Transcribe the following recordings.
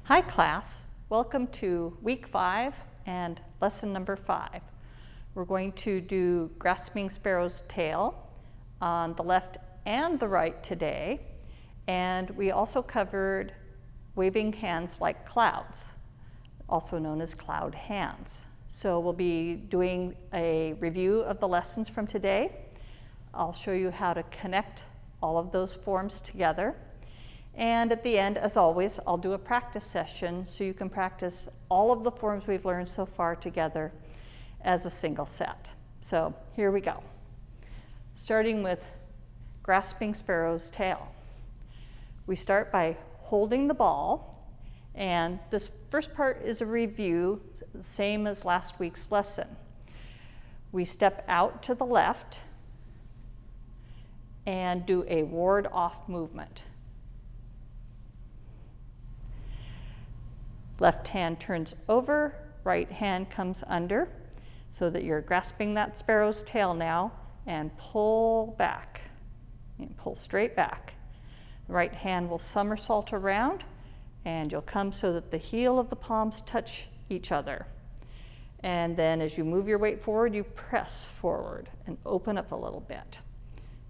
Hi class, welcome to week 5 and lesson number 5. We're going to do grasping sparrow's tail on the left and the right today, and we also covered waving hands like clouds, also known as cloud hands. So we'll be doing a review of the lessons from today. I'll show you how to connect all of those forms together. And at the end, as always, I'll do a practice session so you can practice all of the forms we've learned so far together as a single set. So here we go. Starting with grasping sparrow's tail. We start by holding the ball, and this first part is a review, same as last week's lesson. We step out to the left and do a ward-off movement. Left hand turns over, right hand comes under, so that you're grasping that sparrow's tail now, and pull back, and pull straight back. The right hand will somersault around, and you'll come so that the heel of the palms touch each other. And then as you move your weight forward, you press forward and open up a little bit.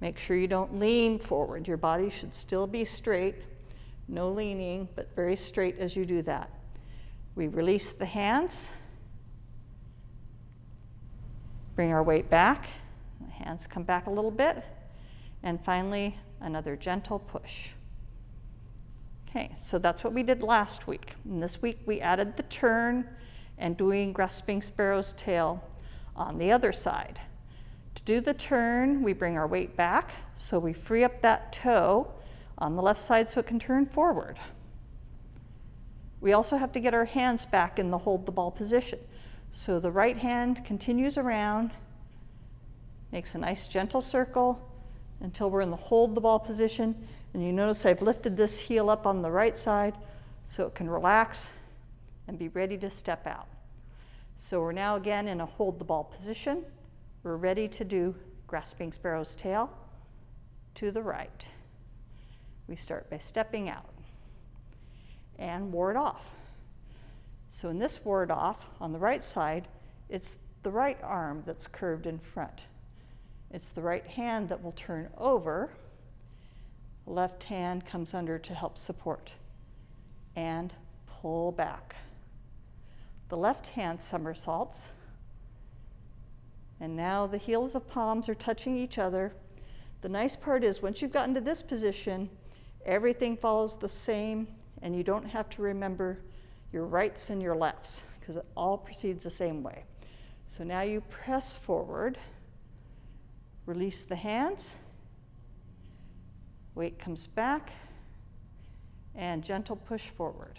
Make sure you don't lean forward. Your body should still be straight, no leaning, but very straight as you do that. We release the hands, bring our weight back, the hands come back a little bit, and finally another gentle push. Okay, so that's what we did last week. And this week we added the turn and doing grasping sparrow's tail on the other side. To do the turn, we bring our weight back, so we free up that toe on the left side so it can turn forward. We also have to get our hands back in the hold the ball position. So the right hand continues around, makes a nice gentle circle until we're in the hold the ball position. And you notice I've lifted this heel up on the right side so it can relax and be ready to step out. So we're now again in a hold the ball position. We're ready to do grasping sparrow's tail to the right. We start by stepping out and ward off. So in this ward off, on the right side, it's the right arm that's curved in front. It's the right hand that will turn over. The left hand comes under to help support and pull back. The left hand somersaults, and now the heels of palms are touching each other. The nice part is once you've gotten to this position, everything follows the same, and you don't have to remember your rights and your lefts because it all proceeds the same way. So now you press forward, release the hands, weight comes back, and gentle push forward.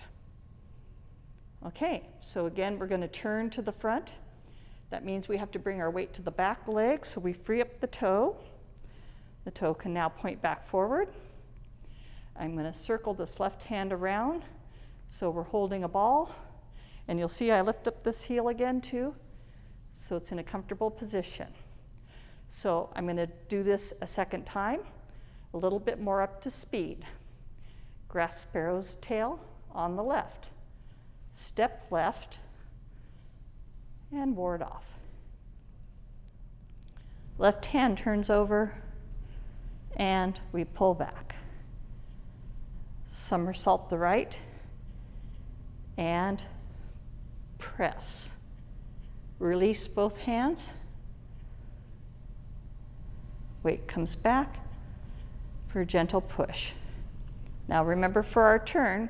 Okay, so again, we're going to turn to the front. That means we have to bring our weight to the back leg, so we free up the toe. The toe can now point back forward. I'm going to circle this left hand around, so we're holding a ball, and you'll see I lift up this heel again too, so it's in a comfortable position. So I'm going to do this a second time, a little bit more up to speed. Grasp sparrow's tail on the left, step left, and ward off. Left hand turns over, and we pull back. Somersault the right, and press. Release both hands. Weight comes back for a gentle push. Now remember, for our turn,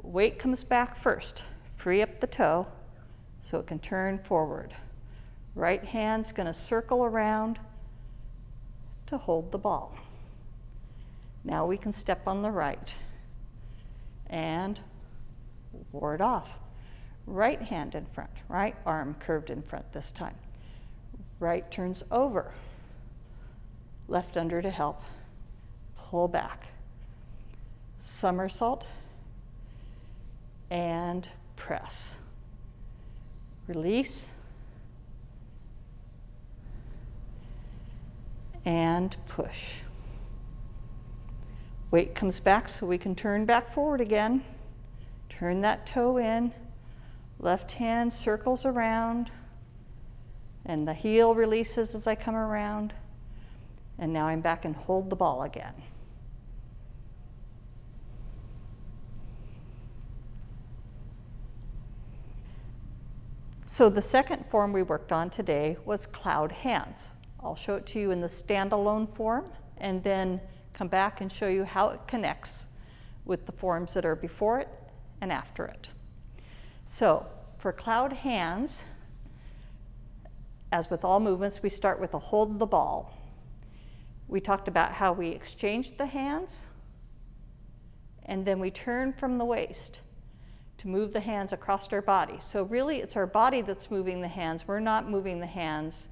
weight comes back first. Free up the toe so it can turn forward. Right hand's going to circle around to hold the ball. Now we can step on the right and ward off. Right hand in front, right arm curved in front this time. Right turns over. Left under to help. Pull back. Somersault and press. Release and push. Weight comes back so we can turn back forward again. Turn that toe in, left hand circles around, and the heel releases as I come around. And now I'm back and hold the ball again. So the second form we worked on today was cloud hands. I'll show it to you in the standalone form and then come back and show you how it connects with the forms that are before it and after it. So for cloud hands, as with all movements, we start with a hold the ball. We talked about how we exchanged the hands and then we turn from the waist to move the hands across our body. So really it's our body that's moving the hands. We're not moving the hands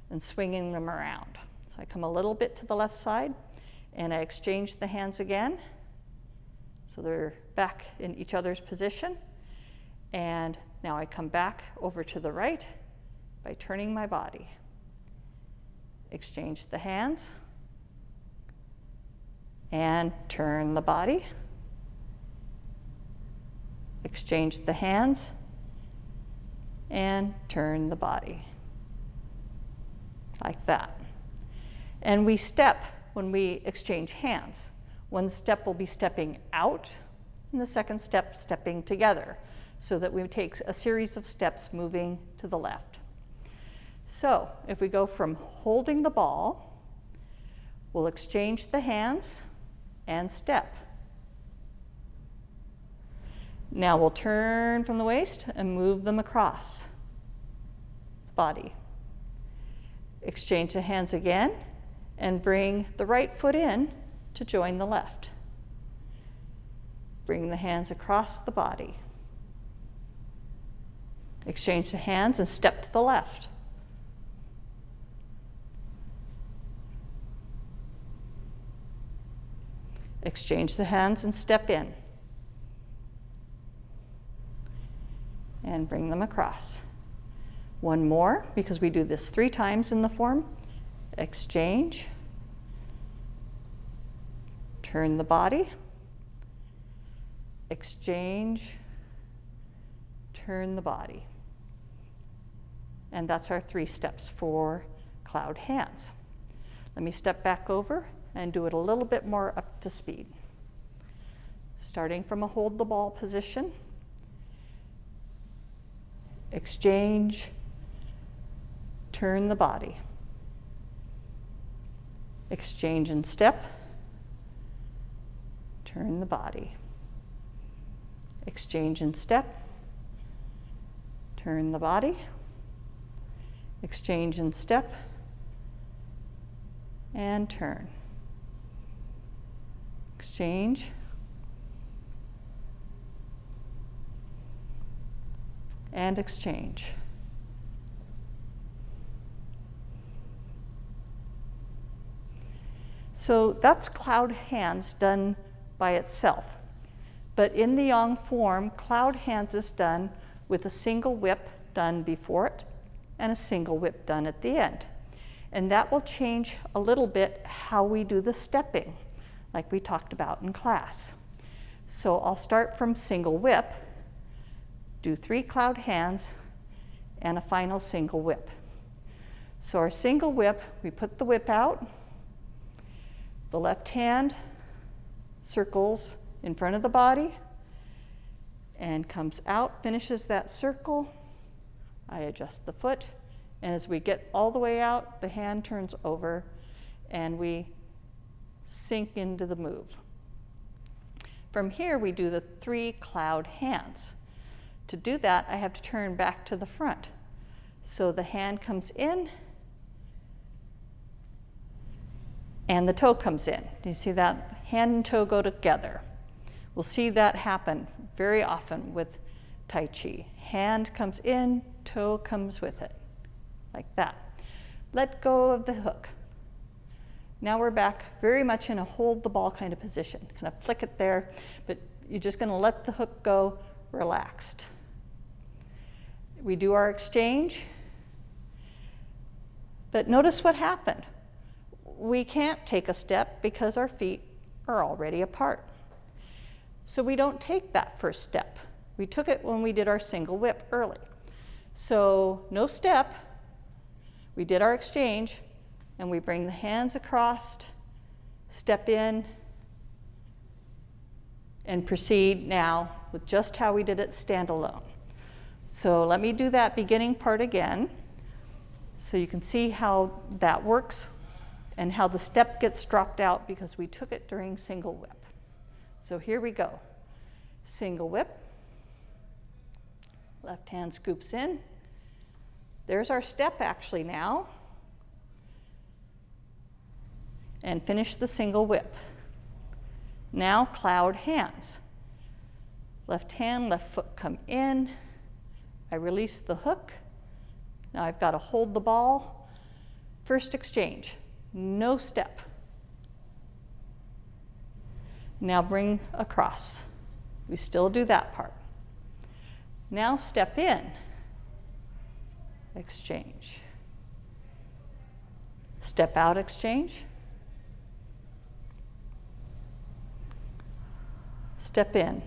and swinging them around. So I come a little bit to the left side and I exchange the hands again. So they're back in each other's position. And now I come back over to the right by turning my body. Exchange the hands and turn the body. Exchange the hands and turn the body, like that. And we step when we exchange hands. One step will be stepping out, and the second step stepping together, so that we take a series of steps moving to the left. So if we go from holding the ball, we'll exchange the hands and step. Now we'll turn from the waist and move them across the body. Exchange the hands again and bring the right foot in to join the left. Bring the hands across the body. Exchange the hands and step to the left. Exchange the hands and step in. And bring them across. One more, because we do this 3 times in the form. Exchange. Turn the body. Exchange. Turn the body. And that's our 3 steps for cloud hands. Let me step back over and do it a little bit more up to speed. Starting from a hold the ball position. Exchange, turn the body. Exchange and step, turn the body. Exchange and step, turn the body. Exchange and step, and turn. Exchange, and exchange. So that's cloud hands done by itself. But in the yang form, cloud hands is done with a single whip done before it and a single whip done at the end. And that will change a little bit how we do the stepping, like we talked about in class. So I'll start from single whip, do 3 cloud hands, and a final single whip. So our single whip, we put the whip out, the left hand circles in front of the body and comes out, finishes that circle. I adjust the foot, and as we get all the way out, the hand turns over and we sink into the move. From here, we do the 3 cloud hands. To do that, I have to turn back to the front. So the hand comes in and the toe comes in. Do you see that? Hand and toe go together. We'll see that happen very often with Tai Chi. Hand comes in, toe comes with it, like that. Let go of the hook. Now we're back very much in a hold the ball kind of position. Kind of flick it there, but you're just going to let the hook go relaxed. We do our exchange, but notice what happened. We can't take a step because our feet are already apart. So we don't take that first step. We took it when we did our single whip early. So no step, we did our exchange, and we bring the hands across, step in, and proceed now with just how we did it standalone. So let me do that beginning part again so you can see how that works and how the step gets dropped out because we took it during single whip. So here we go. Single whip, left hand scoops in. There's our step actually now. And finish the single whip. Now cloud hands. Left hand, left foot come in. I release the hook. Now I've got to hold the ball. First exchange, no step. Now bring across. We still do that part. Now step in, exchange. Step out, exchange. Step in.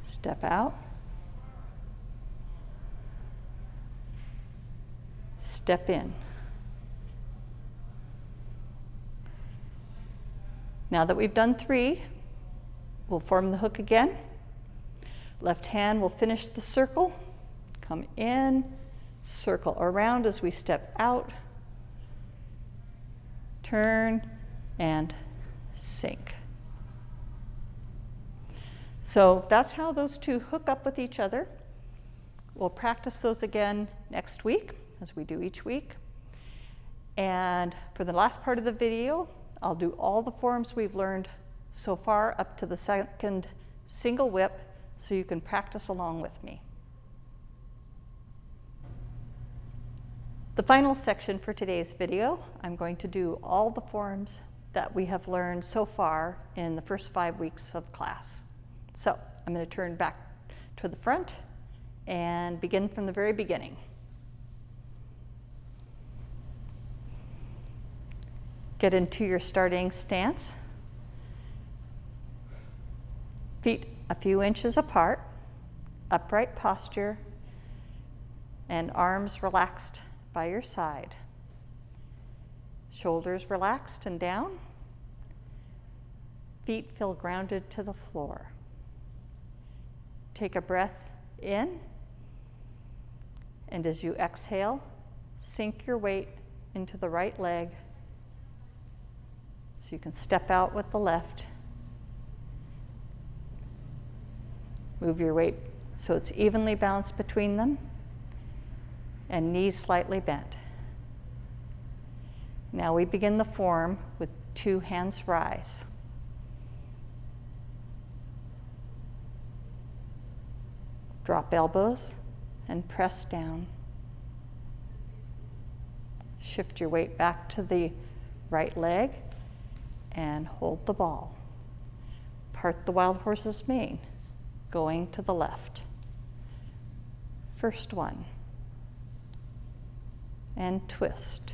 Step out. Step in. Now that we've done 3, we'll form the hook again. Left hand will finish the circle. Come in, circle around as we step out. Turn and sink. So that's how those two hook up with each other. We'll practice those again next week, as we do each week. And for the last part of the video, I'll do all the forms we've learned so far up to the second single whip so you can practice along with me. The final section for today's video, I'm going to do all the forms that we have learned so far in the first 5 weeks of class. So I'm going to turn back to the front and begin from the very beginning. Get into your starting stance. Feet a few inches apart, upright posture, and arms relaxed by your side. Shoulders relaxed and down. Feet feel grounded to the floor. Take a breath in, and as you exhale, sink your weight into the right leg so you can step out with the left. Move your weight so it's evenly balanced between them, and knees slightly bent. Now we begin the form with 2 hands rise. Drop elbows and press down. Shift your weight back to the right leg and hold the ball. Part the wild horse's mane, going to the left. First one. And twist.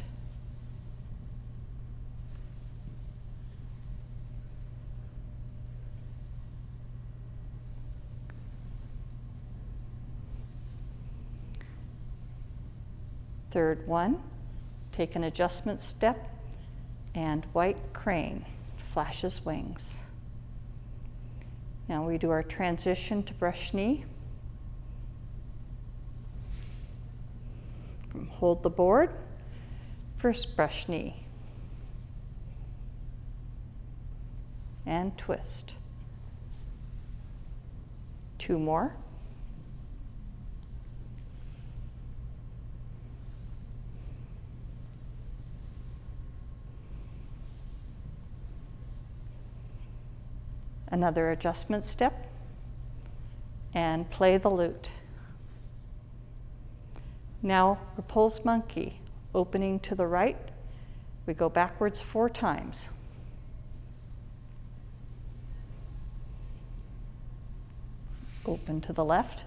Third one, take an adjustment step and white crane, flashes wings. Now we do our transition to brush knee. Hold the board, first brush knee, and twist. 2 more. Another adjustment step, and play the lute. Now, repulse monkey, opening to the right. We go backwards 4 times. Open to the left.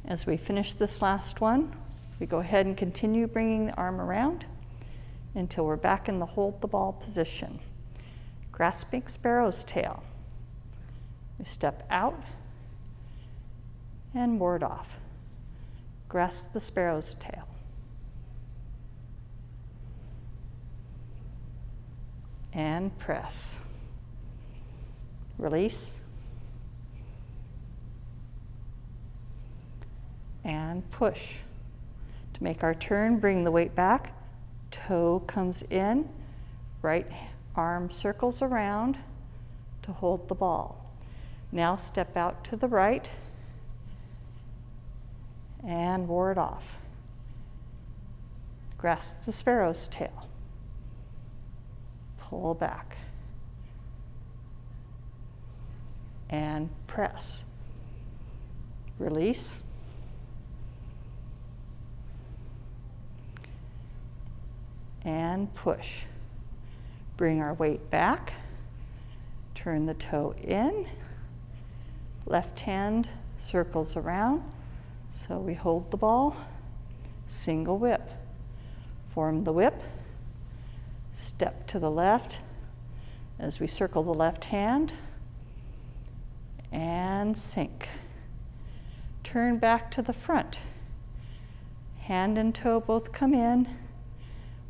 As we finish this last one, we go ahead and continue bringing the arm around until we're back in the hold the ball position. Grasping sparrow's tail. We step out and ward off. Grasp the sparrow's tail. And press. Release. And push. To make our turn, bring the weight back. Toe comes in. Right arm circles around to hold the ball. Now step out to the right and ward off. Grasp the sparrow's tail. Pull back. And press. Release. And push. Bring our weight back. Turn the toe in. Left hand circles around. So we hold the ball. Single whip. Form the whip. Step to the left as we circle the left hand. And sink. Turn back to the front. Hand and toe both come in.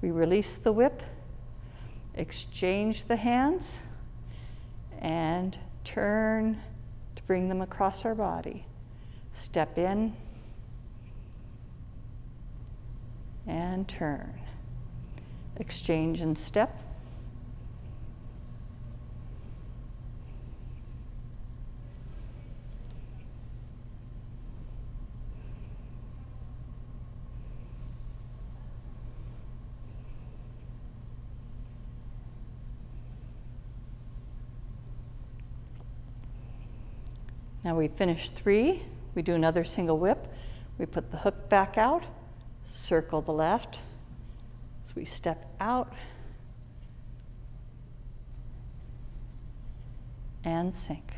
We release the whip. Exchange the hands. And turn to bring them across our body. Step in. And turn. Exchange and step. Now we finish 3. We do another single whip. We put the hook back out, circle the left. So we step out and sink.